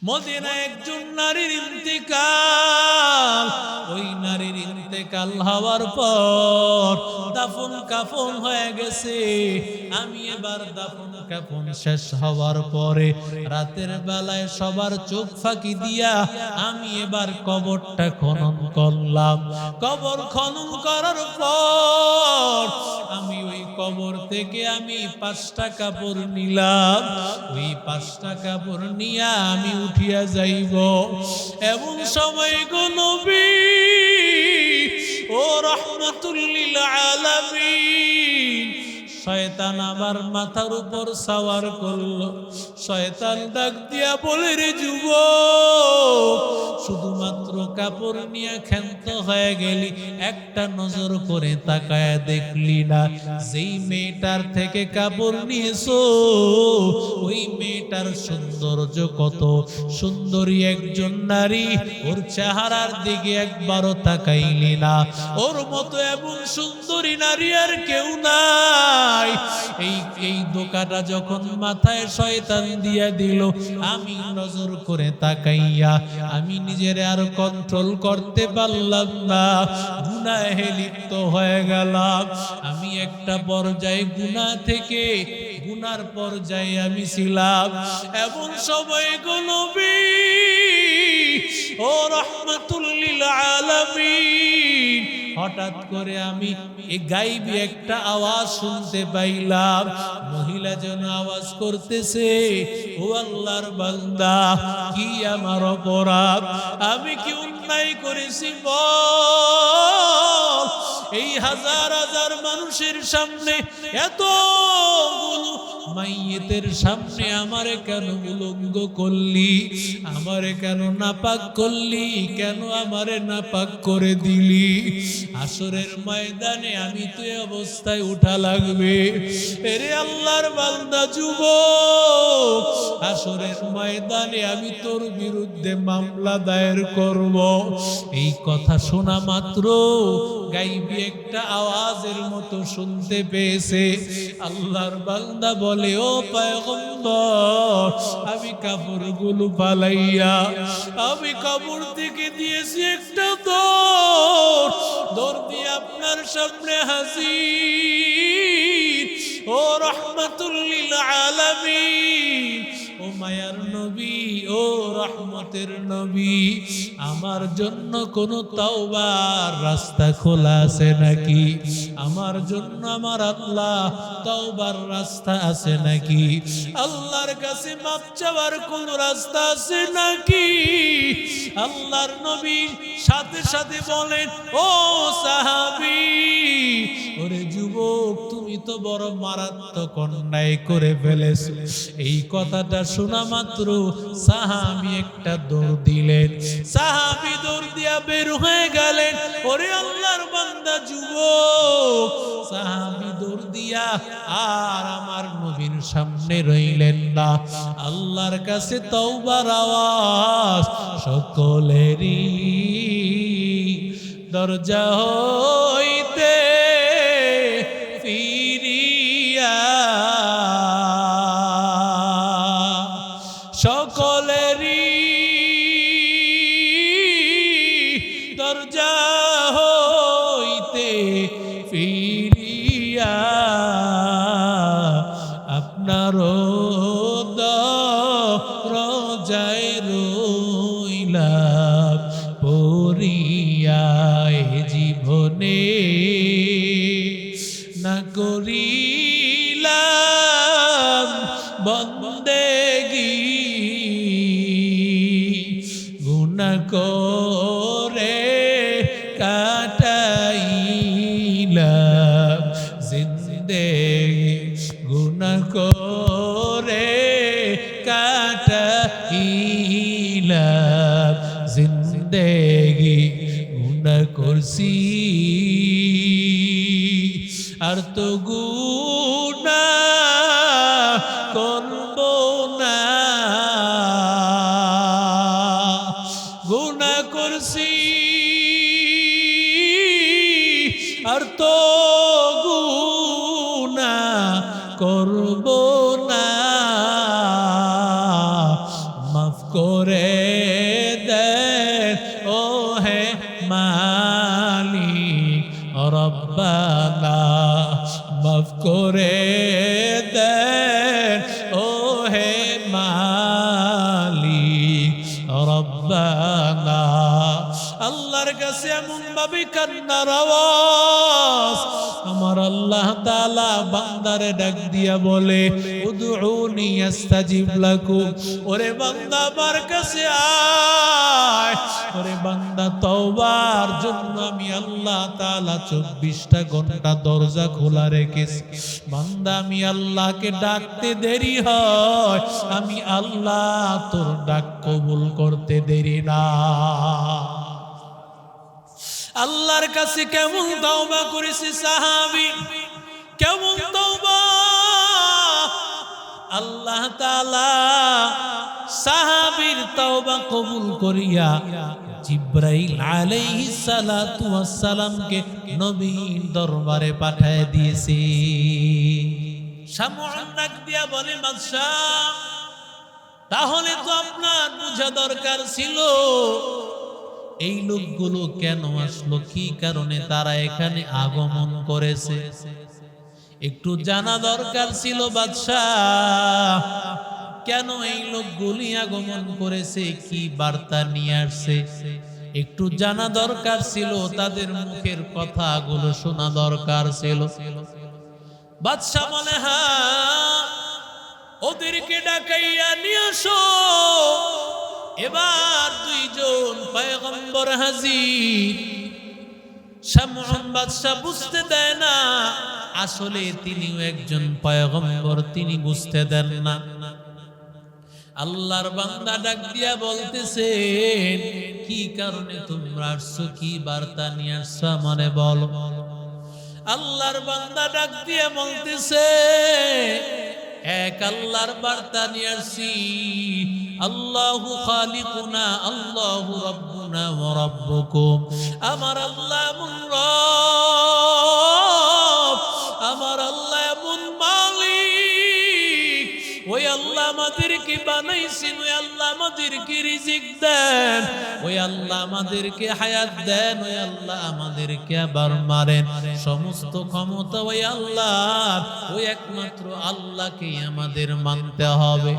মদিনায় একজন নারীর ইন্তেকাল। ওই নারীর ইন্তেকাল হওয়ার পর দাফন কাফন হয়ে গেছে। আমি এবার দাফন কাফন শেষ হওয়ার পরে রাতের বেলায় সবার চোখ ফাঁকি দিয়া আমি এবার কবরটা খনন করলাম। কবর খনন করার পর আমি ওই কবর থেকে আমি 5টা কাপড় নিলাম। ওই 5টা কাপড় নিয়ে আমি উঠিয়া যাইব। এমন সময় গো নবী ও রাহমাতুল লিল আলামিন, শয়তান আমার মাথার উপর সওয়ার করলো। শয়তান ডাক দিয়া বলে, রে যুবক, শুধুমাত্র কাপড় নিয়ে ক্ষান্ত হয়ে গেলি, একটা নজর করে তাকায় দেখলি না যেই মেয়েটার থেকে কাপড় নিয়েছো ওই মেয়েটার সৌন্দর্য কত সুন্দরী একজন নারী, ওর চেহারার দিকে একবারও তাকাইলি না। ওর মতো এমন সুন্দরী নারী আর কেউ নাই। এই দোকাটা যখন মাথায় শয়তান দিয়া দিল, আমি নজর করে তাকাইয়া আমি নিজের আর কন্ট্রোল করতে পারলাম না, গুনাহে লিপ্ত হয়ে গেলাম। আমি একটা পর্যায়ে গুনাহ থেকে গুনার পর্যায়ে আমি ছিলাম। এমন সময় গো নবী ও রাহমাতুল লিল আলামিন, হঠাৎ করে আমি এই গাইবি একটা আওয়াজ শুনতে পাইলাম। মহিলা যেন আওয়াজ করতেছে, ও আল্লাহর বান্দা, কি আমার অপরাধ? আমি কি অন্যায় করেছি বল? এই হাজার হাজার মানুষের সামনে, এতগুলো মাইয়েতের সামনে আমারে কেন উলঙ্গ করলি? আমারে কেন নাপাক করলি? কেন আমারে নাপাক করে দিলি? আসরের ময়দানে আমি তো এই অবস্থায় উঠা লাগবে। এরে আল্লাহর বান্দা যুবক, আসরের ময়দানে আমি তোর বিরুদ্ধে মামলা দায়ের করব। এই কথা শোনা মাত্র গাইবি একটা আওয়াজের মতো শুনতে পেয়েছে। আল্লাহর বান্দা বলে, ও পয়গম্বর, আমি কাপড়গুলো ফালাইয়া আমি কবর থেকে দিয়েছি একটা দৌড় দিয়ে আপনার সামনে হাজির। ও রাহমাতুল লিল আলামিন, ও মায়ার নবী, ও রহমতের নবী, আমার জন্য কোন তওবার রাস্তা খোলা আছে নাকি? আমার জন্য আমার আল্লাহ তওবার রাস্তা আছে নাকি? আল্লাহর কাছে মাপ চাওয়ার কোন রাস্তা আছে নাকি? আল্লাহর নবী সাথে সাথে বলেন, ও সাহাবী, ওরে যুবক, তুমি তো বড় মারাত্মক অন্যায় করে ফেলেছো। এই কথাটা শোনা মাত্র সাহাবী একটা দৌড় দিলেন। সাহাবী দৌড় দিয়া বের হয়ে গেলেন। ওরে আল্লাহর বান্দা যুবক, সাহাবী দৌড় দিয়া আর আমার নবীর সামনে রইলেন না। আল্লাহর কাছে তওবার আওয়াজ সকলেরই দরজা হইতে ফিরিয়া, সকলেরই দরজা হইতে ফিরিয়া আপনার দরজায় রইলাম পড়িয়া। জীবনে না করিলাম বন্দেগী, গুনাহ করে কাটাইলাম জিন্দেগি, গুনাহ করে কাটাইলাম জিন্দেগি। গুনাহ করছি আর তো গুনাহ করব না, গুনাহ করছি আর তো গুনাহ করব না। মাফ করে করে দেন ও হে মালিক রব্বানা মাফ করে দেন ও হে মালিক রব্বানা। আল্লাহর কাছে এমন ভাবে কান্নার আওয়াজ, আমার আল্লাহ তাআলা বান্দারে ডাক দিয়া বলে উদউনি আস্তাজিব লাকুম, ওরে বান্দা আমার কাছে আয়। ওরে বান্দা তওবার জন্য আমি আল্লাহ তাআলা 24টা ঘন্টা দরজা খোলা রেখেছি। বান্দা আমি আল্লাহকে ডাকতে দেরি হয়, আমি আল্লাহ তোর ডাক কবুল করতে দেরি না। আল্লাহর কাছে কেমন তওবা করেছে সাহাবী, কেমন তওবা! আল্লাহ তাআলা সাহাবীর তওবা কবুল করিয়া জিবরাইল আলাইহিস সালাতু ওয়াস সালামকে নবীর দরবারে পাঠিয়ে দিয়েছে। শামউন ডাক দিয়া বলে বাদশাহ, তাহলে তো আপনার বুঝা দরকার ছিল এই লোকগুলো কেন আসলো, কি কারণে তারা এখানে আগমন করেছে, একটু জানা দরকার ছিল বাদশাহ। কেন এই লোকগুলি আগমন করেছে, কি বার্তা নিয়ে আসছে, একটু জানা দরকার ছিল, তাদের মুখের কথাগুলো শোনা দরকার ছিল। বাদশাহ বলে হ্যাঁ, ওদেরকে ডাকাইয়া নিয়ে আসো। এবার দুইজন পয়গম্বর হাজির। শামউন বাদশাহ বুঝতে দেয় না, আসলে তিনিও একজন পয়গম্বর, তিনি বুঝতে দেন না। আল্লাহর বান্দা ডাক দিয়া বলতেছেন, কি কারণে তোমরা আসছো, কি বার্তা নিয়ে আসছো আমারে বলো। আল্লাহর বান্দা ডাক দিয়া বলতেছে, এক আল্লাহর বার্তা নিয়ে আসছি। আল্লাহু খালিকুনা আল্লাহু রাব্বুনা ওয়া রাব্বুকুম, আমার আল্লাহ এমন রব, আমার আল্লাহ এমন মালিক, ওই আল্লাহ আমাদেরকে বানাইছেন, ওই আল্লাহ আমাদেরকে রিজিক দেন, ওই আল্লাহ আমাদেরকে হায়াত দেন, ওই আল্লাহ আমাদেরকে আবার মারেন। সমস্ত ক্ষমতা ওই আল্লাহর, ওই একমাত্র আল্লাহকেই আমাদের মানতে হবে।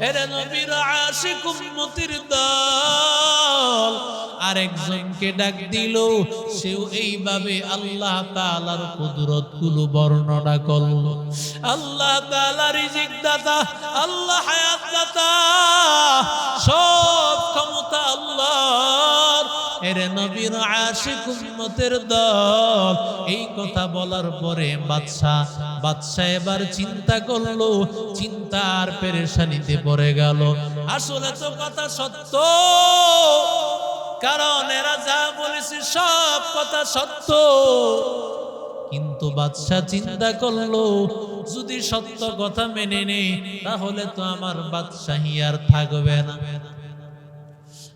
এর নবীর আশিক উম্মতের দল আরেকজনকে ডাক দিল, সেও এইভাবে আল্লাহ তাআলার কুদরত গুলো বর্ণনা করল। আল্লাহ তাআলা রিজিক দাতা, আল্লাহ হায়াত দাতা, সব ক্ষমতা আল্লাহর। এর নবীর আশিক উম্মতের দল এই কথা বলার পরে বাদশা এবার চিন্তা করলো, চিন্তার পেরেশানিতে পড়ে গেল। আসলে তো কথা সত্য, কারণ এরা যা বলেছে সব কথা সত্য। কিন্তু বাদশা চিন্তা করলো, যদি সত্য কথা মেনে নেই তাহলে তো আমার বাদশাহী আর থাকবে না,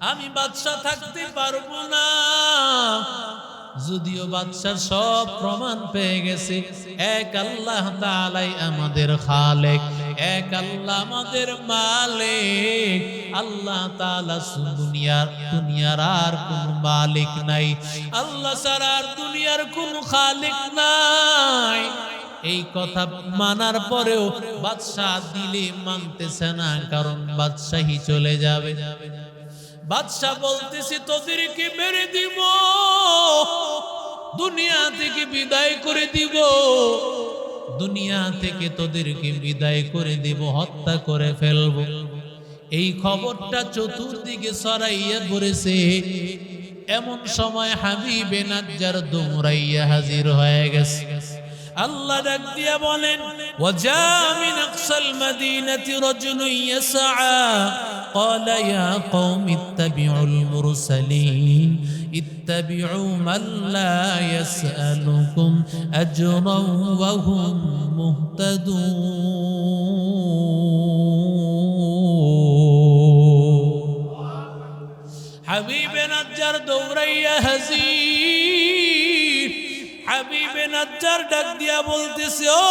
আমি বাদশা থাকতে পারবো না। যদিও বাদশা সব প্রমাণ পেয়ে গেছে, এক আল্লাহ তাআলাই আমাদের খালেক, এক আল্লাহ আমাদের মালিক। আল্লাহ তাআলা দুনিয়ার আর কোন মালিক নাই, আল্লাহ ছাড়া আর দুনিয়ার কোন খালেক নাই। এই কথা মানার পরেও বাদশা দিলে মানতেছে না, কারণ বাদশাহী চলে যাবে। বাদশা বলতেছে তোদেরকে মেরে দিব, দুনিয়া থেকে বিদায় করে দিব, দুনিয়া থেকে তোদেরকে বিদায় করে দেব, হত্যা করে ফেলব। এই খবরটা চতুর্দিকে ছড়াইয়া পড়েছে। এমন সময় হাবিবে নাজ্জার দৌড়াইয়া হাজির হয়ে গেছে। আল্লাহ ডাক দিয়া বলেন, ওয়াজা মিন আকসাল মাদিনাতি রাজুলুন ইয়াসআ ক্বালা ইয়া কওমি ইত্তাবিউল মুরসালিন ইত্তাবিউ মান লা ইয়াসআলুকুম আজরান ওয়া হুম মুহতাদুন। হাবিবে নাজ্জার দৌড়াইয়া হাজির। হাবিবে নাজ্জার ডাক দিয়া বলতেছে, ও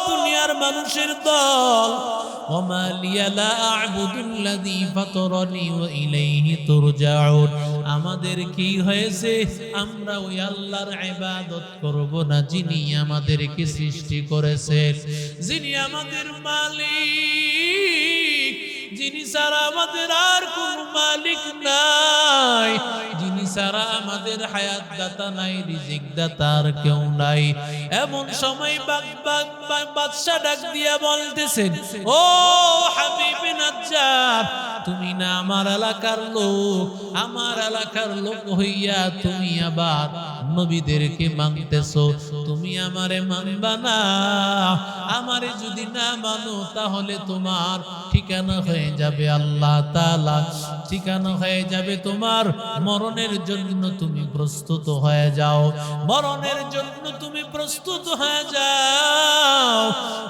দুনিয়ার মানুষের দল, ওমা লিয়া লা আ'বুদুল্লাযী ফাতারানি ওয়া ইলাইহি তুরজাউন, আমাদের কি হয়েছে, আমরা ওই আল্লাহর ইবাদত করব না যিনি আমাদেরকে সৃষ্টি করেছেন, যিনি আমাদের মালিক, যিনি ছাড়া আমাদের আর কোন মালিক নাই, যিনি ছাড়া আমাদের হায়াত দাতা নাই, রিজিক দাতা আর কেউ নাই। এমন সময় বাদশা ডাক দিয়া বলতেছেন, ও হাবিবে নাজ্জার, তুমি না আমার এলাকার লোক, আমার এলাকার লোক হইয়া তুমি আবার নবীদেরকে মানতেছো, তুমি আমারে মানবা না? আমারে যদি না মানো তাহলে তোমার ঠিকানা হয়ে যাবে আল্লাহ তাআলা, ঠিকানা হয়ে যাবে তোমার মরণের জন্য তুমি প্রস্তুত হয়ে যাও, মরণের জন্য তুমি প্রস্তুত হয়ে যাও।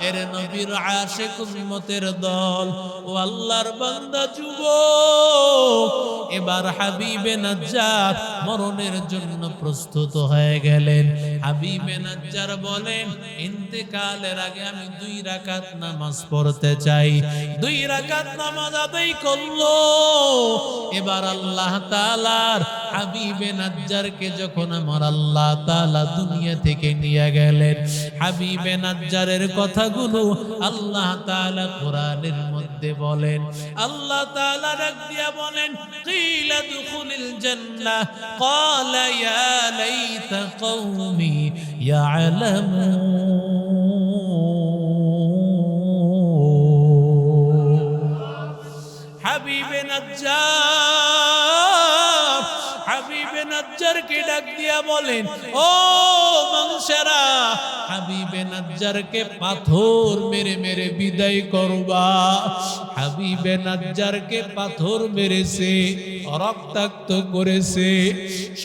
এর নবীর আশিক উম্মতের দল, ও আল্লাহর বান্দা যুবক, এবার হাবিবে নাজ্জার মরণের জন্য প্রস্তুত হয়ে গেলেন। হাবিবে নাজ্জার বলেন, ইন্তেকালের আগে আমি 2 রাকাত নামাজ পড়তে চাই। 2 রাকাত নামাজ আদায় করলো। এবার আল্লাহ তাআলার হাবিবে নাজ্জারকে যখন আমার আল্লাহ তাআলা দুনিয়া থেকে নিয়ে গেলেন, হাবিবে নাজ্জারের কথাগুলো আল্লাহ তাআলা কোরআনের মধ্যে বলেন। আল্লাহ তাআলা ডাক দিয়া বলেন, কিলা দুখুলিল জান্নাহ ক্বালা ইয়া লাইতা কওমি ইয়ালামুন। হাবিবে নাজ্জার, হাবিবে নাজ্জারকে ডাক দিয়া বলেন, ও মানুষেরা, হাবিবে নাজ্জারকে পাথর মেরে মেরে বিদায় করবা। হাবিবে নাজ্জারকে পাথর মেরেছে, রক্তাক্ত করেছে,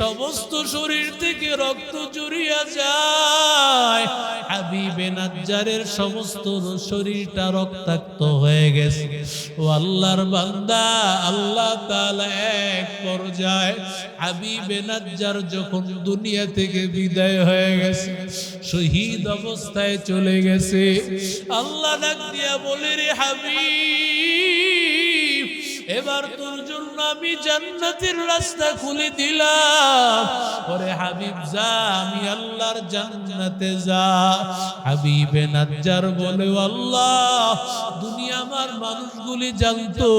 সমস্ত শরীর থেকে রক্ত জড়িয়ে যায়। হাবিবে নাজ্জারের সমস্ত শরীরটা রক্তাক্ত হয়ে গেছে। ও আল্লাহর বান্দা, আল্লাহ তাআলা এক পর্যায়ে হাবিবে নাজ্জার যখন দুনিয়া থেকে বিদায় হয়ে গেছে, শহীদ অবস্থায় চলে গেছে, আল্লাহ ডাক দিয়া বলে, রে হাবিব, এবার তোর জন্য আমি জান্নাতের রাস্তা খুলে দিলাম। ওরে হাবিব যা, আমি আল্লাহর জান্নাতে যা। হাবিবে নাজ্জার বলে, আল্লাহ, দুনিয়া আমার মানুষগুলি জানতো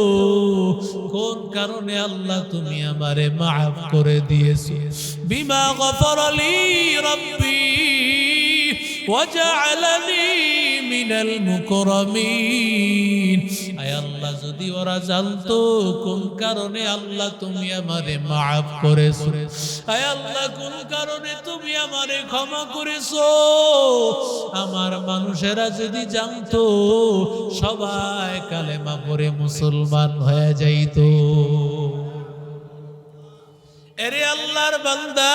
কোন কারণে আল্লাহ তুমি আমারে মাফ করে দিয়েছো। বিমা গফারালি রাব্বি ওয়াজআলানি মিনাল মুকরামিন। আয় আল্লাহ, যদি ওরা জানতো কোন কারণে আল্লাহ তুমি আমারে মাফ করেছো, আয় আল্লাহ কোন কারণে তুমি আমারে ক্ষমা করেছো, আমার মানুষেরা যদি জানতো সবাই কালেমা পড়ে মুসলমান হয়ে যাইতো। এরে আল্লাহর বান্দা,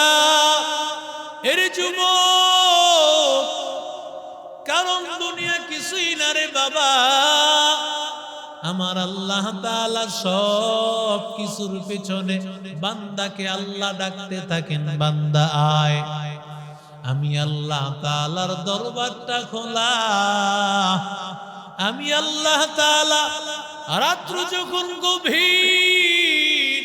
এরে যুবক, কারণ দুনিয়া কিছুই না রে বাবা। আমার আল্লাহ তাআলা সব কিছুর পেছনে বান্দাকে আল্লাহ ডাকতে থাকেন, বান্দা আয়। আমি আল্লাহ তাআলার দরবারটা খোলা। আমি আল্লাহ তাআলা রাত্র যখন গভীর,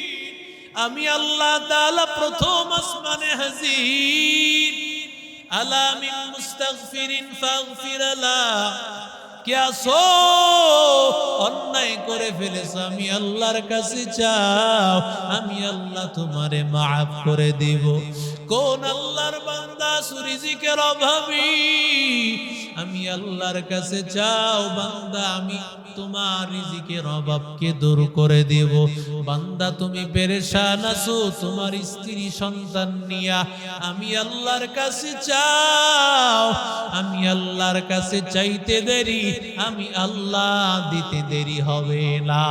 আমি আল্লাহ তাআলা প্রথম আসমানে হাজির। আলা মিন মুস্তাগফিরিন ফাগফির লা, কে আসো অন্যায় করে ফেলেছ, আমি আল্লাহর কাছে চাও, আমি আল্লাহ তোমারে মাফ করে দেব। কোন আল্লাহর বান্দা রিজিকের অভাবী, আমি আল্লাহর কাছে চাও, বান্দা আমি তোমার রিজিকের অভাবকে দূর করে দেব। বান্দা তুমি পেরেশান আছো তোমার স্ত্রী সন্তান নিয়া, আমি আল্লাহর কাছে চাও, আমি আল্লাহর কাছে চাইতে দেরি, আমি আল্লাহ দিতে দেরি হবে না।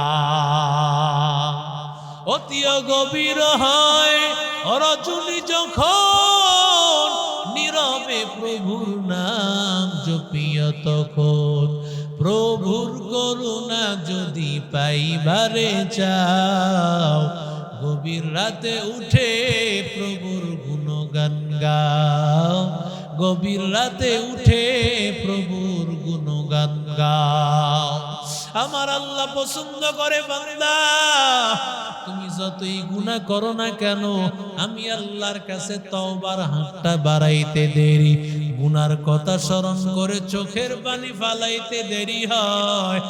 অতি গভীর হয় রজনী যখন, নীরবে প্রভুর নাম জপিয়া তখন, প্রভুর করুণা যদি পাইবারে চাও, গভীর রাতে উঠে প্রভুর গুণগান গাও, গভীর রাতে উঠে প্রভুর গুণগান গাও। আমার আল্লাহ পছন্দ করে বান্দা তুমি যতই গুনাহ করো না কেন, আমি আল্লাহর কাছে তওবার হাতটা বাড়াইতে দেরি, গুনার কথা স্মরণ করে চোখের পানি ফালাইতে দেরি হয়,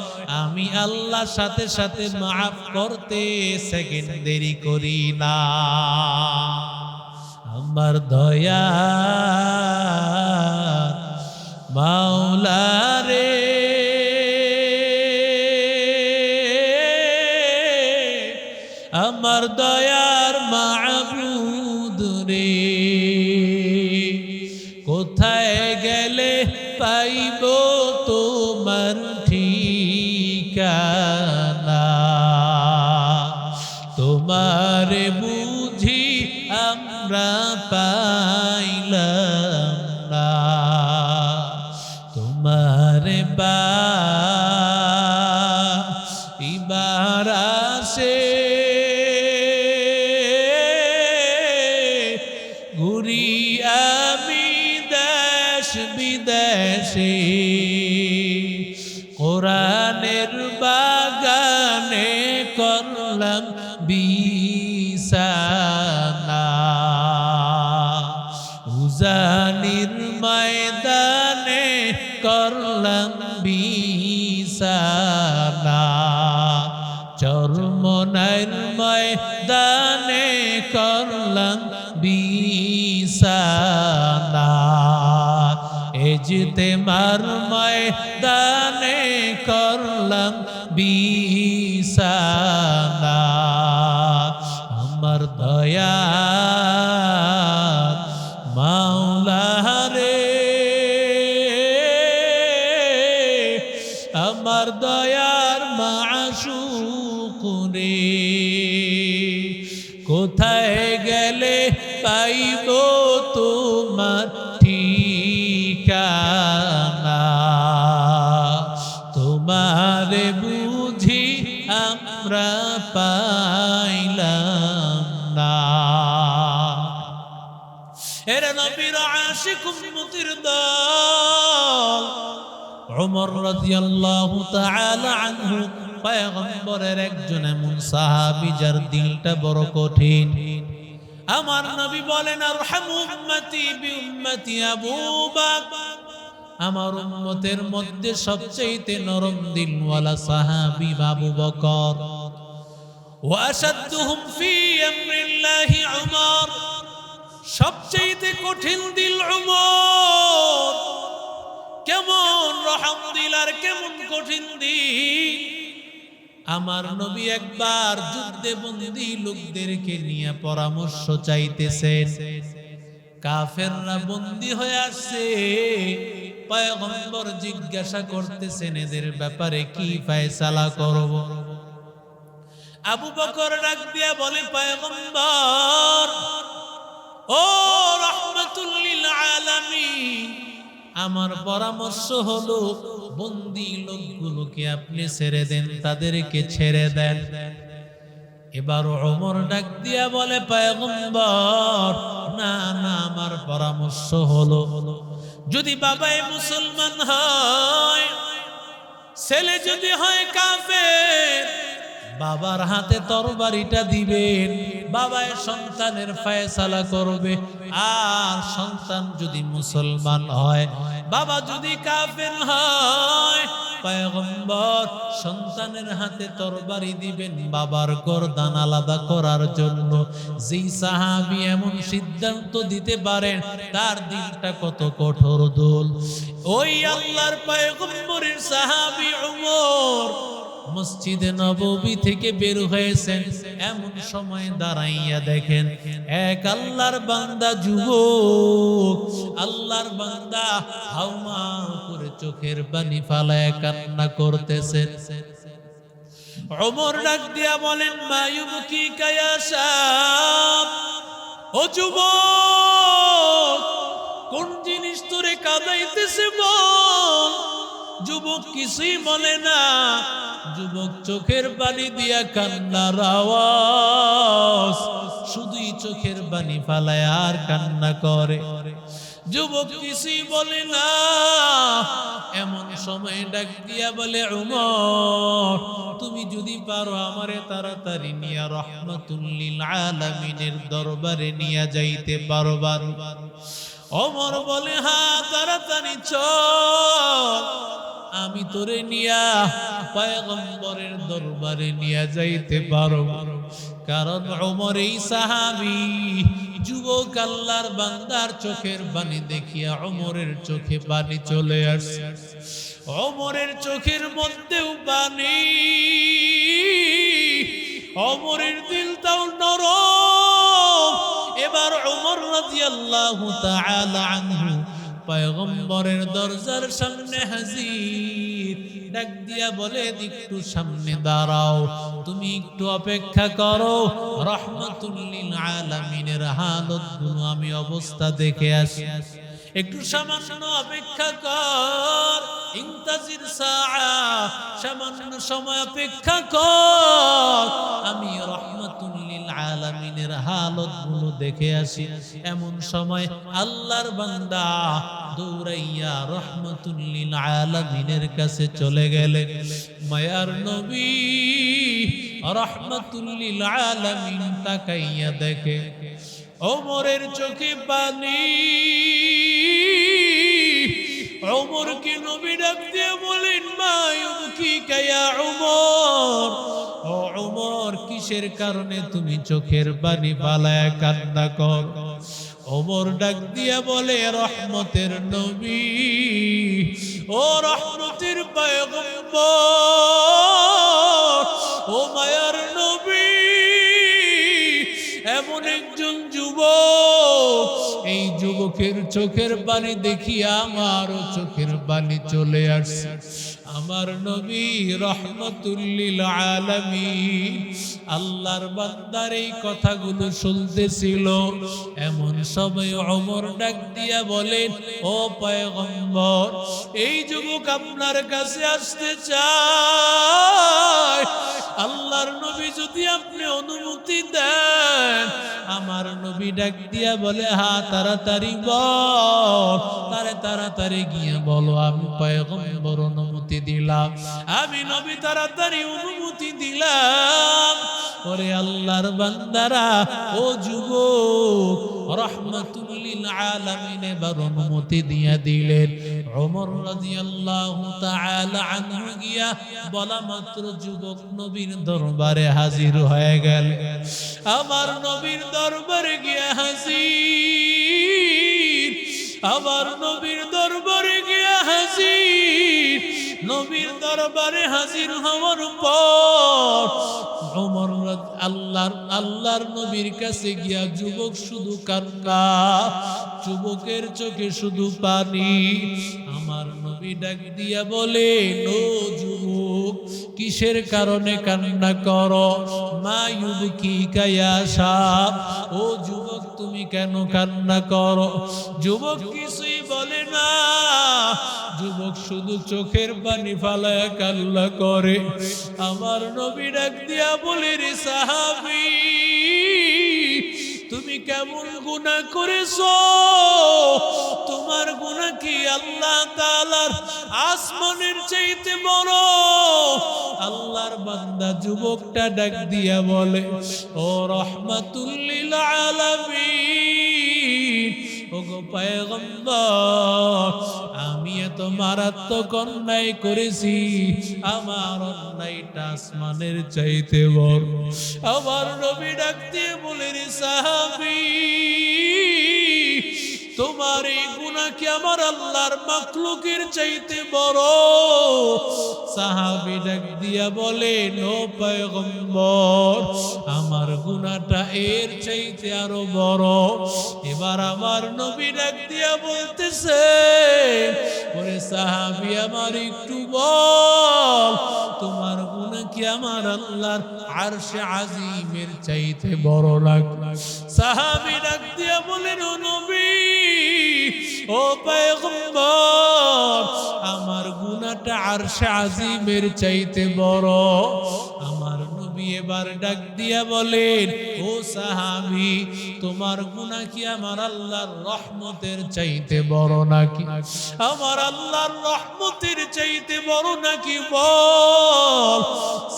আমি আল্লাহ সাথে সাথে মাফ করতে সেকেন্ড দেরি করি না। আমার দয়া মাওলা রে, আমার দয়ার মাবুদ রে, কোথায় গেলে পাইব তোমার ঠিকানা, তোমারে বুঝি আমরা পাইলাম না, তোমারে পাইবার আসে ঘুরি আমি দেশ বিদেশে, কোরআনের বাগানে করলাম বিছানা, উজানির ময়দানে করলাম বিছানা, চরমনাইর ময়দানে করলাম বিছানা, ইজতেমার ময়দানে করলাম বিছানা, আমার দয়া মাওলা রে, আমার দয়ার মাশউক রে, কোথায় গেলে পাইব তোমার ঠিকানা, তোমারে বুঝি আমরা পাইলাম না। এরে নবীর আশিক উম্মতির দল ওমর রাদিয়াল্লাহু তাআলা আনহু পয়গম্বরের একজন এমন সাহাবী যার দিলটা বড় কঠিন। আমার নবী বলেন আরহামু উম্মতি বিউম্মতি আবু বকর, আমার উম্মতের মধ্যে সবচেয়ে নরম দিলওয়ালা সাহাবী আবু বকর। ওয়া আশাদ্দুহুম ফি আমরিল্লাহি উমর, সবচেয়ে কঠিন দিল উমর। কেমন রহম দিল আর কেমন কঠিন দিল। আমার নবী একবার যুদ্ধে বন্দী লোকদেরকে নিয়ে পরামর্শ চাইতেছেন, কাফেররা বন্দী হয়ে আসছে। পয়গম্বর জিজ্ঞাসা করতেছেন এদের ব্যাপারে কি ফয়সালা করব। আবু বকর ডাক দিয়া বলে, পয়গম্বর ও রাহমাতুল লিল আলামিন, আমার পরামর্শ হলো বন্দী লোকগুলোকে আপনি ছেড়ে দেন, তাদেরকে ছেড়ে দেন। এবার ওমর ডাক দিয়া বলে, পয়গম্বর না না, আমার পরামর্শ হলো যদি বাবাই মুসলমান হয়, ছেলে যদি হয় কাফের, বাবার হাতে তরবারিটা দিবেন, বাবাই সন্তানের ফয়সালা করবে। আর সন্তান যদি মুসলমান হয়, বাবা যদি কাফের হয়, পয়গম্বর সন্তানের হাতে তরবারি দিবেন বাবার গর্দান আলাদা করার জন্য। যেই সাহাবী এমন সিদ্ধান্ত দিতে পারেন, তার দিলটা কত কঠোর দোল। ওই আল্লাহর পয়গম্বরের সাহাবী ওমর মসজিদে নববী থেকে বের হয়েছেন। এমন সময় দাঁড়াইয়া দেখেন এক আল্লাহর বান্দা যুবক, আল্লাহর বান্দা হাউমা করে চোখের পানি ফালায় কান্না করতেছেন। ওমর ডাক দিয়া বলেন, মা ইউবকিকা ইয়া শাব, ও যুবক কোন জিনিস তোরে কাঁদাইতেছে বল। যুবক কিছুই বলে না, যুবক চোখের পানি দিয়া কান্নার আওয়াজ, শুধুই চোখের চোখের পানি ফালায় আর কান্না করে। যুবক কিছুই বলে না। এমন সময় ডাক দিয়া বলে, উমর তুমি যদি পারো আমারে তাড়াতাড়ি নিয়া রাহমাতুল লিল আলামিনের দরবারে নিয়া যাইতে পারবা। ওমর বলে, হ্যাঁ তাড়াতাড়ি চল, আমি তোরে নিয়া পয়গম্বরের দরবারে নিয়া যাইতে পারো। কারণ ওমর এই সাহাবী যুবক আল্লাহর বান্দার চোখের পানি দেখিয়া ওমরের চোখে পানি চলে আসছে। ওমরের চোখের মধ্যেও পানি, ওমরের দিলটাও নরম। এবার ওমর রাদিয়াল্লাহু তাআলা আনহু পয়গম্বরের দরজার সামনে হাজির। ডাক দিয়া বলে, একটু সামনে দাঁড়াও, তুমি একটু অপেক্ষা করো, রাহমাতুল লিল আলামিনের হালতগুলো আমি অবস্থা দেখে আসি। একটু সামান্য অপেক্ষা কর, ইন্তাজির সাআ, সামান্য সময় অপেক্ষা কর, আমি রাহমাতুল লিল আলামিনের হালতগুলো দেখে আসি। এমন সময় আল্লাহর বান্দা দৌড়াইয়া রাহমাতুল লিল আলামিনের কাছে চলে গেলেন। মায়ার নবী রাহমাতুল লিল আলামিন তাকাইয়া দেখে ওমরের চোখে পানি। ওমরকে নবী ডাক দিয়ে বলেন, মা ইউবকিকা ইয়া ওমর, ও ওমর কিসের কারণে তুমি চোখের পানি ফালায়া কান্না কর? ওমর ডাক দিয়া বলে, রহমতের নবী, ও রহমতের পয়গম্বর, ও মায়ার নবী, এমন একজন যুবক, এই যুবকের চোখের পানি দেখিয়া আমারও চোখের পানি চলে আসছে। আমার নবী রাহমাতুল লিল আলামিন আল্লাহর বান্দার এই কথাগুলো শুনতেছিল। এমন সময় ওমর ডাক দিয়া বলেন, ও পয়গম্বর, এই যুবক আপনার কাছে আসতে চায়। আল্লাহর নবী যদি আপনি অনুমতি দেন। আমার নবী ডাক দিয়া বলে, হ্যাঁ তাড়াতাড়ি বল, তাড়াতাড়ি গিয়ে বলো আমি পয়গম্বর অনুমতি দিলাম। আমি নবী তাড়াতাড়ি অনুমতি দিলাম। ওরে আল্লাহর বান্দারা, ও যুবক, রাহমাতুল লিল আলামিন এবার অনুমতি দিয়া দিলেন। ওমর রাদিয়াল্লাহু তাআলা আনহু গিয়া বলা মাত্র যুবক নবীর দরবারে হাজির হয়ে গেল। আমার নবীর দরবারে গিয়া হাজির, আমার নবীর দরবারে গিয়া হাজির। নবীর দরবারে হাজির হওয়ার পর ওমর আল্লাহর নবীর কাছে গিয়া যুবক শুধু কান্না, যুবকের চোখে শুধু পানি। আমার নবী ডাক দিয়া বলে, ও যুবক, কিসের কারণে কান্না করো? মা ইউবকিকা ইয়া শাব, ও যুবক তুমি কেন কান্না করো? যুবক কিছুই বলে না, যুবক শুধু চোখের পানি ফালায়া কান্না করে। আমার নবী ডাক দিয়া বলে, রে সাহাবী, তুমি কেমন গুনাহ করেছো? তোমার গুনাহ কি আল্লাহ তাআলার আসমানের চাইতে বড়? আল্লাহর বান্দা যুবকটা ডাক দিয়া বলে, ও রাহমাতুল লিল আলামিন, ওগো পয়গম্বর, আমি এত মারাত্মক অন্যায় করেছি, আমার অন্যায়টা আসমানের চাইতে বড়। আমার নবী ডাক দিয়ে বলে, রে সাহাবী, তোমার এই গুনাহ কি আমার আল্লাহর মাখলুকের চাইতে বড়? সাহাবী ডাক দিয়া বলেন, ও পয়গম্বর, আমার গুনাহটা এর চাইতে আরো বড়। এবার আমার নবী ডাক দিয়া বলতেছে, ওরে সাহাবী, আমার একটু বল, তোমার গুনাহ কি আমার আল্লাহর আরশে আজিমের চাইতে বড় লাগে? সাহাবী ডাক দিয়া বলেন, ও নবী, ও পয়গম্বর, আমার গুনাহটা আরশে আজিমের চাইতে বড়। আমার নবী এবার ডাক দিয়া বলেন, ও সাহাবী, তোমার গুনাহ কি আমার আল্লাহর রহমতের চাইতে বড় নাকি? আমার আল্লাহর রহমতের চাইতে বড় নাকি বল।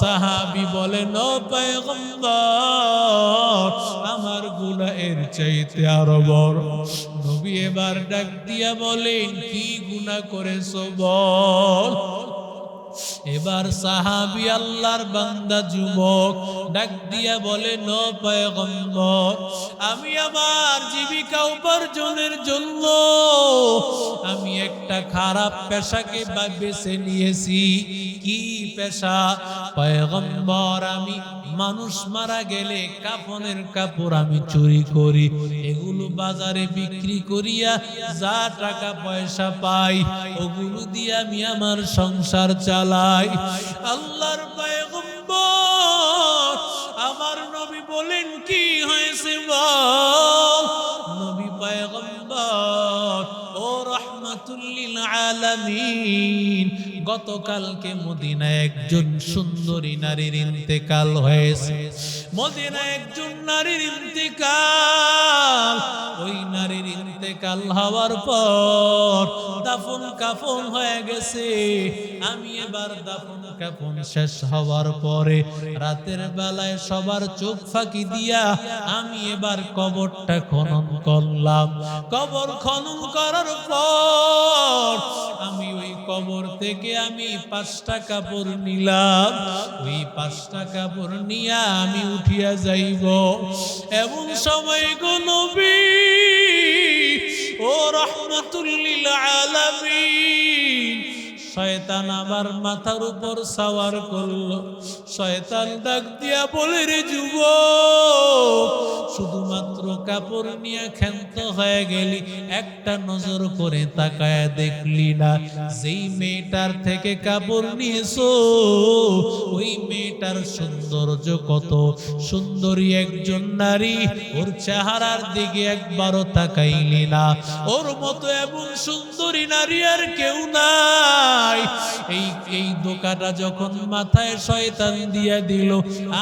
সাহাবী বলেন, ও পয়গম্বর, আমার গুনাহ এর চাইতে আরো বড়। নবী এবার ডাক দিয়া বলেন, কি গুনাহ করেছো বল। এবার সাহাবী আল্লাহর বান্দা যুবক ডাক দিয়া বলে, ও পয়গম্বর, আমি আমার জীবিকা উপার্জনের জন্য আমি একটা খারাপ পেশাকে বেছে নিয়েছি। কি পেশা? পয়গম্বর, আমি মানুষ মারা গেলে কাফনের কাপড় আমি চুরি করি, এগুলো বাজারে বিক্রি করিয়া যা টাকা পয়সা পাই ওগুলো দিয়ে আমি আমার সংসার চালাই। আল্লাহর পয়গম্বর, আমার নবী বলেন, কি হয়েছে বল। নবী পয়গম্বর, ও রাহমাতুল লিল আলামিন, গতকালকে মদিনায় একজন সুন্দরী নারীর ইন্তেকাল হয়েছে। মদিনায় একজন নারীর ইন্তেকাল। ওই নারীর ইন্তেকাল হওয়ার পর দাফন কাফন হয়ে গেছে। আমি এবার দাফন কাফন শেষ হওয়ার পরে রাতের বেলায় সবার চোখ ফাঁকি দিয়া আমি এবার কবরটা খনন করলাম। কবর খনন করার পর আমি ওই কবর থেকে আমি 5টা কাপড় নিলাম। ওই 5টা কাপড় নিয়া আমি উঠিয়া যাইব। এমন সময় গো নবী, ও রাহমাতুল লিল আলামিন, শয়তান আমার মাথার উপর সওয়ার করলো। শয়তান ডাক দিয়া বলে, রে যুবক, শুধুমাত্র কাপড় নিয়ে ক্ষান্ত হয়ে গেলি, একটা নজর করে তাকায় দেখলি না যেই মেয়েটার থেকে কাপড় নিয়েছো ওই মেয়েটার সৌন্দর্য কত সুন্দরী একজন নারী, ওর চেহারার দিকে একবারও তাকাইলি না। ওর মতো এমন সুন্দরী নারী আর কেউ নাই। এই দোকাটা যখন মাথায় শয়তান দিয়া দিল,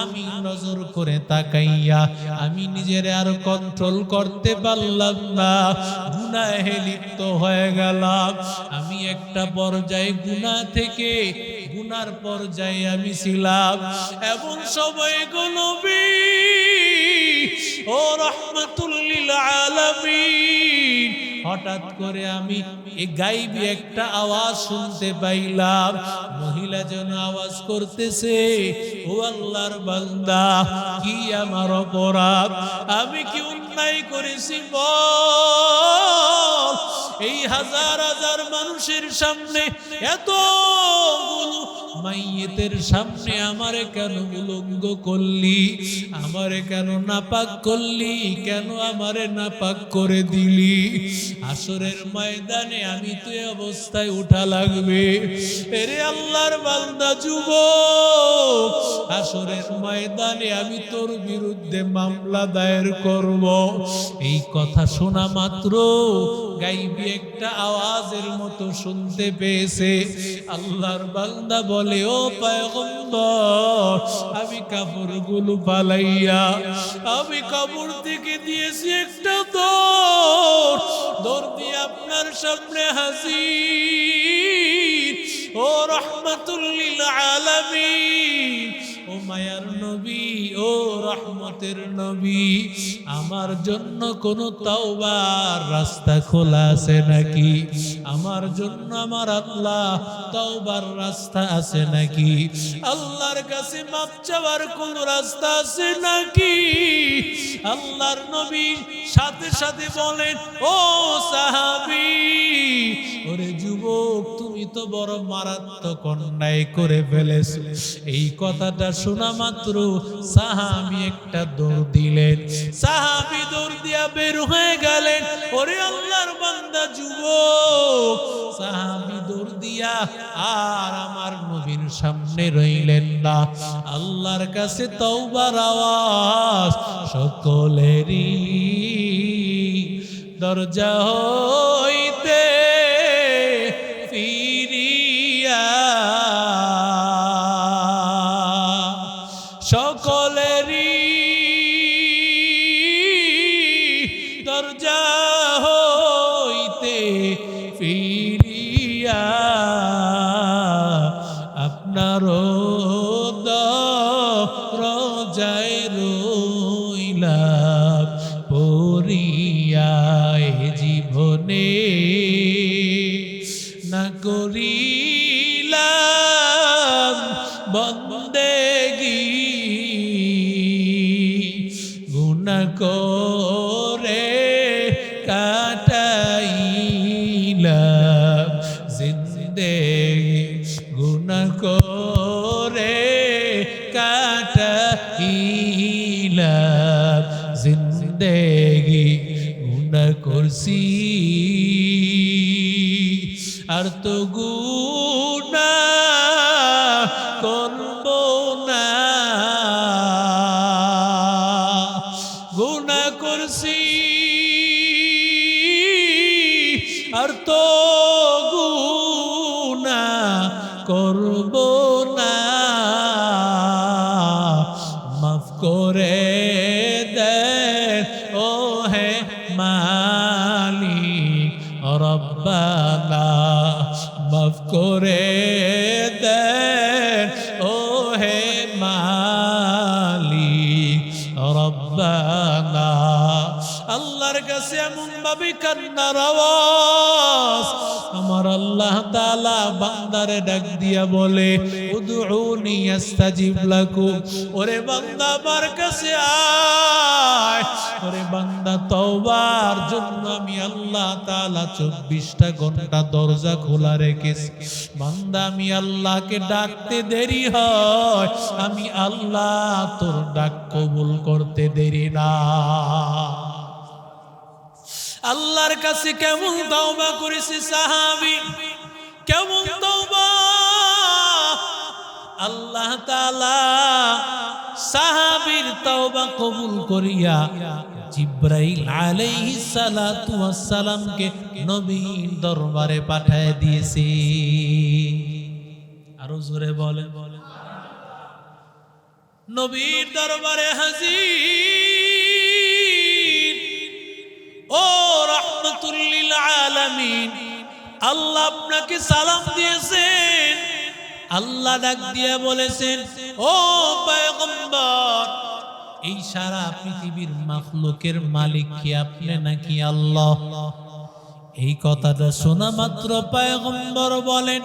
আমি নজর করে তাকাইয়া আমি নিজের আর কন্ট্রোল করতে পারলাম না, গুনাহে লিপ্ত হয়ে গেলাম। আমি একটা পর্যায়ে গুনাহ থেকে গুনার পর্যায়ে আমি ছিলাম। এমন সময় গো নবী, ও রাহমাতুল লিল আলামিন, হঠাৎ করে আমি এই গায়বী একটা আওয়াজ শুনতে পাইলাম। মহিলা যেন আওয়াজ করতেছে, ও আল্লাহর বান্দা, কি আমার অপরাধ? আমি কি অন্যায় করেছি বল? এই হাজার হাজার মানুষের সামনে, এতগুলো মাইয়েতের সামনে আমারে কেন উলঙ্গ করলি? আমারে কেন নাপাক করলি? কেন আমারে নাপাক করে দিলি? আসরের ময়দানে আমি তো এই অবস্থায় উঠা লাগবে। এরে আল্লাহর বান্দা যুবক, আসরের ময়দানে আমি তোর বিরুদ্ধে মামলা দায়ের করব। এই কথা শোনা মাত্র গায়বী একটা আওয়াজের মতো শুনতে পেয়েছে। আল্লাহর বান্দা বলে, ও পয়গম্বর, আমি কাপড়গুলো পালাইয়া আমি কবর থেকে দিয়েছি একটা দৌড় দিয়ে আপনার সামনে হাজির। ও রাহমাতুল লিল আলামিন, ও মায়ার নবী, ও রহমতের নবী, আমার জন্য কোন তওবার রাস্তা খোলা আছে নাকি? আমার জন্য আমার আল্লাহ তওবার রাস্তা আছে নাকি? আল্লাহর কাছে মাপ চাওয়ার কোন রাস্তা আছে নাকি? আল্লাহর নবী সাথে সাথে বলেন, ও সাহাবী, ওরে যুবক, তুমি তো বড় মারাত্মক অন্যায় করে ফেলেছো। এই কথাটা শোনা মাত্র সাহাবী একটা দৌড় দিলেন। সাহাবী দৌড় দিয়া বের হয়ে গেলেন। ওরে আল্লাহর বান্দা যুবক, সাহাবী দৌড় দিয়া আর আমার নবীর সামনে রইলেন না। আল্লাহর কাছে তওবার আওয়াজ সকলেরই দরজা হইতে ফিরিয়া সকলেরই দরজা হইতে ফিরিয়া আপনার দরজায় রইলাম পড়িয়া। এ জীবনে না করিলাম বন্দেগী, গুনাহ করে কাটাইলাম জিন্দেগি, গুনাহ করে কাটাইলাম জিন্দেগি। গুনাহ করছি আর তো গুনাহ করব না, গুনাহ করছি আর তো গুনাহ করব না। মাফ করে দেন ও হে মালিক রব্বানা, মাফ করে দেন ও হে মালিক রব্বানা। আল্লাহর কাছে এমন ভাবে কান্নার আওয়াজ, আমার আল্লাহ তাআলা বান্দারে ডাক দিয়া বলে উদউনি আস্তাজিব লাকুম, ওরে বান্দা আমার কাছে আয়। ওরে বান্দা তওবার জন্য আমি আল্লাহ তাআলা 24টা ঘন্টা দরজা খোলা রেখেছি। বান্দা আমি আল্লাহকে ডাকতে দেরি হয়, আমি আল্লাহ তোর ডাক কবুল করতে দেরি না। আল্লাহর কাছে কেমন তওবা করেছে সাহাবী, কেমন তওবা! আল্লাহ তাআলা সাহাবীর তওবা কবুল করিয়া জিবরাইল আলাইহিস সালাতু ওয়াস সালামকে নবীর দরবারে পাঠিয়ে দিয়েছে। আরো জোরে বলে, নবীর দরবারে হাজির। ও রাহমাতুল লিল আলামিন, আল্লাহ আপনাকে সালাম দিয়েছেন। আল্লাহ ডাক দিয়ে বলেছেন ও পয়গম্বর, এই সারা পৃথিবীর মাখলুকের মালিক কি আপনি নাকি আল্লাহ? এই কথাটা শোনা মাত্র পয়গম্বর বলেন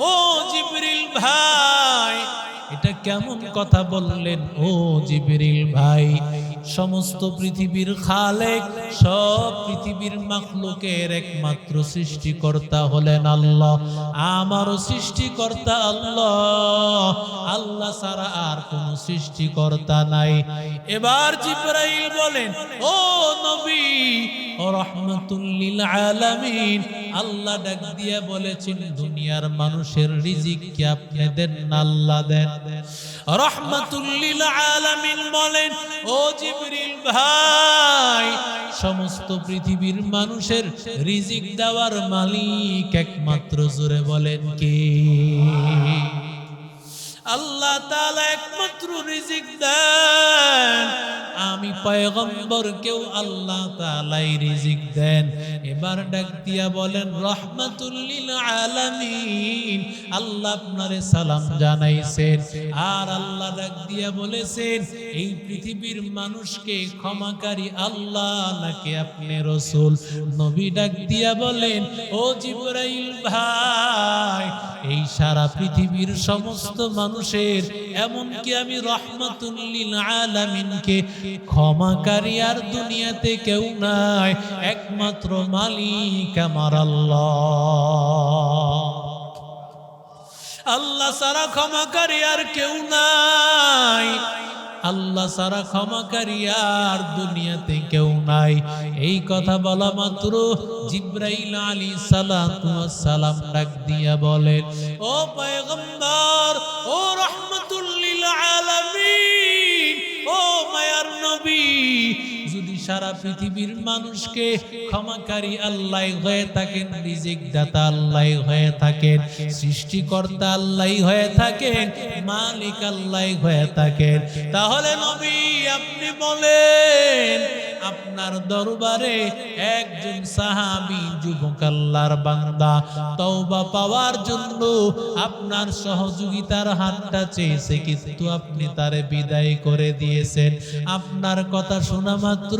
ও জিবরিল ভাই, এটা কেমন কথা বললেন ও জিবরিল ভাই? সমস্ত পৃথিবীর খালেক, সব পৃথিবীর মাখলুকের একমাত্র সৃষ্টিকর্তা হলেন আল্লাহ। আমারও সৃষ্টিকর্তা আল্লাহ, আল্লাহ ছাড়া আর কোন সৃষ্টিকর্তা নাই। এবার জিবরাইল বলেন ও নবী ও রাহমাতুল লিল আলামিন, আল্লাহ ডাক দিয়ে বলেছেন দুনিয়ার মানুষের রিজিক কি আপনি দেন না আল্লাহ দেন? রাহমাতুল লিল আলামিন বলেন ও জিবরিল ভাই, সমস্ত পৃথিবীর মানুষের রিজিক দেওয়ার মালিক একমাত্র, জোরে বলেন কে? আল্লাহ তাআলা একমাত্র রিজিক দেন। আমি পয়গম্বরকেও আল্লাহ তাআলাই রিজিক দেন। এবার ডাক দিয়া বলেন রাহমাতুল লিল আলামিন, আল্লাহ আপনারে সালাম জানাইছেন। আর আল্লাহ ডাক দিয়া বলেছেন এই পৃথিবীর মানুষকে ক্ষমাকারী আল্লাহ নাকি আপনি রাসূল? নবী ডাক দিয়া বলেন ও জিবরাইল ভাই, এই সারা পৃথিবীর সমস্ত মানুষের, এমনকি আমি রাহমাতুল লিল আলামিনকে ক্ষমাকারী আর দুনিয়াতে কেউ নাই, একমাত্র মালিক আমার আল্লাহ। আল্লাহ ছাড়া ক্ষমাকারী আর কেউ নাই, আল্লাহ ছাড়া ক্ষমাকারী আর দুনিয়াতে কেউ নাই। এই কথা বলা মাত্র জিবরাইল আলাইহিস সালাতু ওয়াস সালাম ডাক দিয়া বলেন ও পয়গম্বর, ও রাহমাতুল লিল আলামিন, ও মায়ার নবী, যদি সারা পৃথিবীর মানুষকে ক্ষমাকারী আল্লাহ হয়ে থাকেন, রিজিক দাতা আল্লাহ হয়ে থাকেন, সৃষ্টিকর্তা আল্লাহ হয়ে থাকেন, মালিক আল্লাহ হয়ে থাকেন, তাহলে নবী আপনি বলেন আপনার দরবারে একজন সাহাবী যুবক আল্লাহর বান্দা তওবা পাওয়ার জন্য আপনার সহযোগিতার হাতটা চেয়েছে, কিন্তু আপনি তারে বিদায় করে দিয়েছেন। আপনার কথা শোনা মাত্র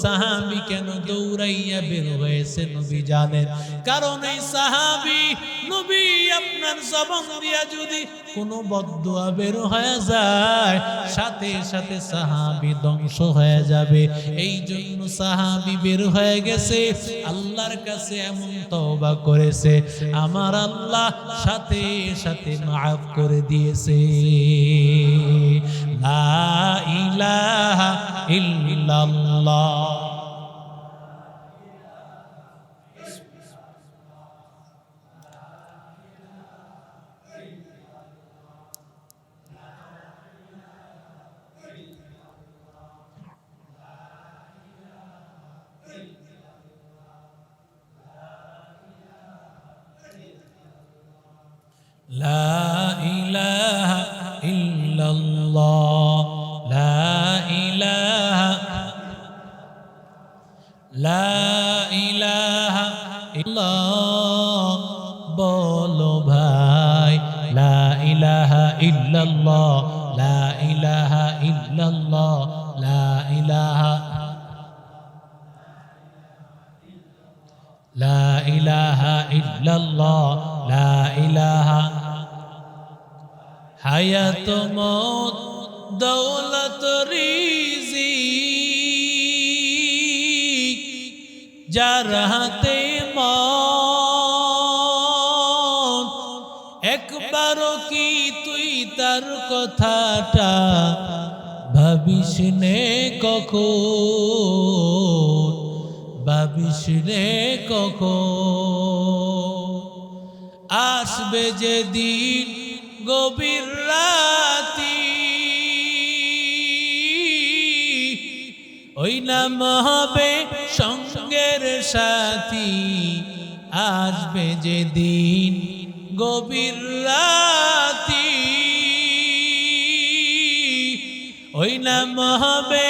সাহাবী কেন দৌড়াইয়া বের হয়েছে নবী জানেন? কারণ এই সাহাবী নবী আপনার জবান দিয়া যদি কোনো বদদুয়া বের হয়ে যায়, সাথে সাথে সাহাবী ধ্বংস হয়ে যাবে। এই জন্য সাহাবী বের হয়ে গেছে, আল্লাহর কাছে এমন তওবা করেছে, আমার আল্লাহ সাথে সাথে মাফ করে দিয়েছে। লা ইলাহা ইল্লাল্লাহ। لا إله إلا الله لا إله لا إله إلا الله বলো ভাই লা ইলাহা ইল্লাল্লাহ লা ইলাহা ইল্লাল্লাহ লা ইলাহা লা ইলাহা ইল্লাল্লাহ লা ইলাহা হায়াত মওত দৌলত রিজিক যার হাতে মন, একবারও কি তুই তার কথাটা ভাবিস নে কখন, ভাবিস নে কখন আসবে যেদিন গভীর রাতি, ওই নাম হবে সঙ্গের সাথী। আসবে যেদিন গভীর রাতি, ওই নাম হবে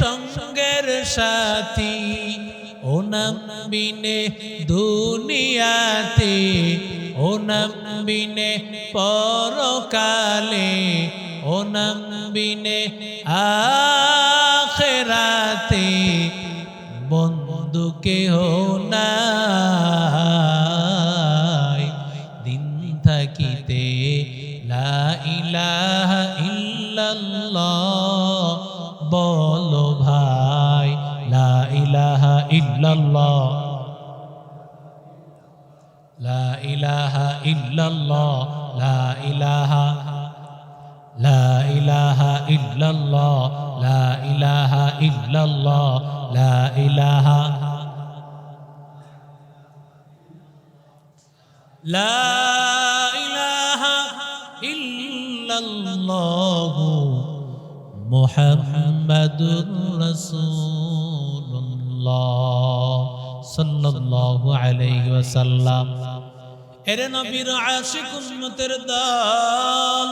সঙ্গের সাথী। ও নাম বিনে দুনিয়াতে, ও নাম বিনে পরকালে, ও নাম বিনে আখিরাতে বন্ধু কেহ নাই। দিন থাকিতে লা ইলাহা ইল্লাল্লাহ বলো ভাই লা ইলাহা ইল্লাল্লাহ লা ইলাহা ইল্লাল্লাহ লা ইলাহা লা ইলাহা ইল্লাল্লাহ লা ইলাহা ইল্লাল্লাহ লা ইলাহা লা ইলাহা ইল্লাল্লাহ মুহাম্মাদুর রাসূলুল্লাহ সাল্লাল্লাহু আলাইহি ওয়াসাল্লাম। এরে নবীর আশিক উম্মতের দল,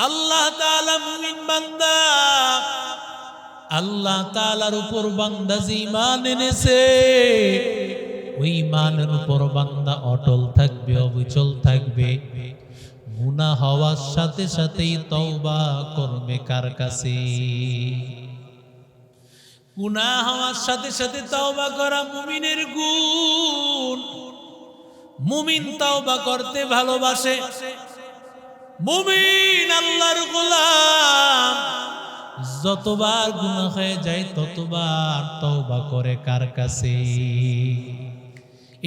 আল্লাহ তাআলা মুমিন বান্দা, আল্লাহ তাআলার উপর বান্দা যে ঈমান এনেছে, ওই ঈমানের উপর বান্দা অটল থাকবে, অবিচল থাকবে। গুনাহ হওয়ার সাথে সাথেই তওবা করবে কার কাছে? গুনাহ হওয়ার সাথে সাথে তওবা করা মুমিনের গুণ। মুমিন তওবা করতে ভালোবাসে, মুমিন আল্লাহর গোলাম। যতবার গুনাহ হয়ে যায় ততবার তওবা করে কার কাছে?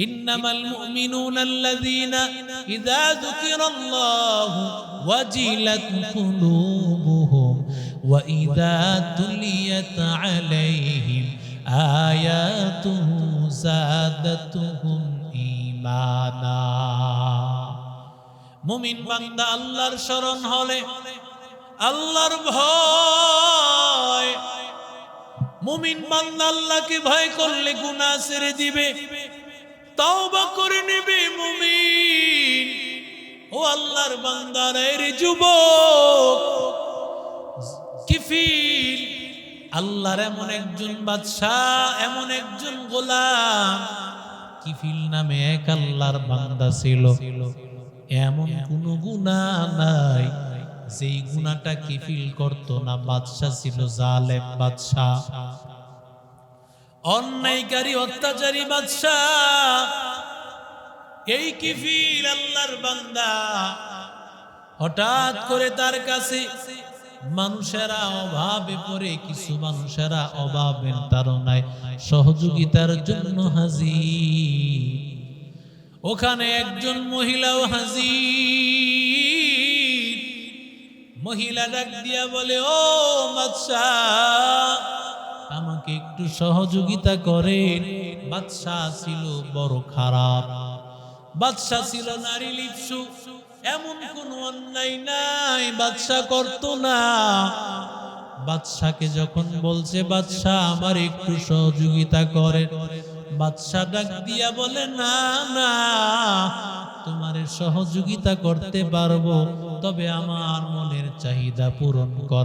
ইন্নামাল মুমিনুনা আল্লাযীনা ইযা যুকিরাল্লাহু ওয়াজিলাত কুলুবুহুম ওয়া ইযা তুলিয়াত আলাইহিম আয়াতুহু যাদাতুহুম ঈমানা। মুমিন বান্দা আল্লাহর শরণ হলে, আল্লাহর ভয়, মুমিন বান্দা আল্লাহকে ভয় করলে গুনাহ ছেড়ে দিবে, তওবা করে নেবে মুমিন। ও আল্লাহর বান্দারা, এর যুবক কিফিল আল্লাহর এমন একজন বাদশাহ, এমন একজন গোলাম, কিফিল নামে এক আল্লাহর বান্দা ছিল। এমন কোন গুনাহ নাই যেই গুনাহটা কিফিল করত না। বাদশা ছিল জালেম বাদশাহ, অন্যায়কারী অত্যাচারী বাদশাহ। এই কিফিল আল্লাহর বান্দা হঠাৎ করে তার কাছে মানুষেরা অভাবে পড়ে, কিছু মানুষেরা অভাবের তাড়নায় সহযোগিতার জন্য হাজির। ওখানে একজন মহিলাও হাজির। মহিলা ডাক দিয়া বলে, ও বাদশাহ, আমাকে একটু সহযোগিতা করেন। বাদশাহ ছিল বড় খারাপ, বাদশাহ ছিল নারী লিপ্সু। এমন কোন অন্যায় নাই বাদশাহ করত না। বাদশাকে যখন বলছে, বাদশাহ আমার একটু সহযোগিতা করেন, বাদশাহ ডাক দিয়া বলে, না না, তোমার সহযোগিতা করতে পারবো, তবে আমার মনের চাহিদা পূরণ কর।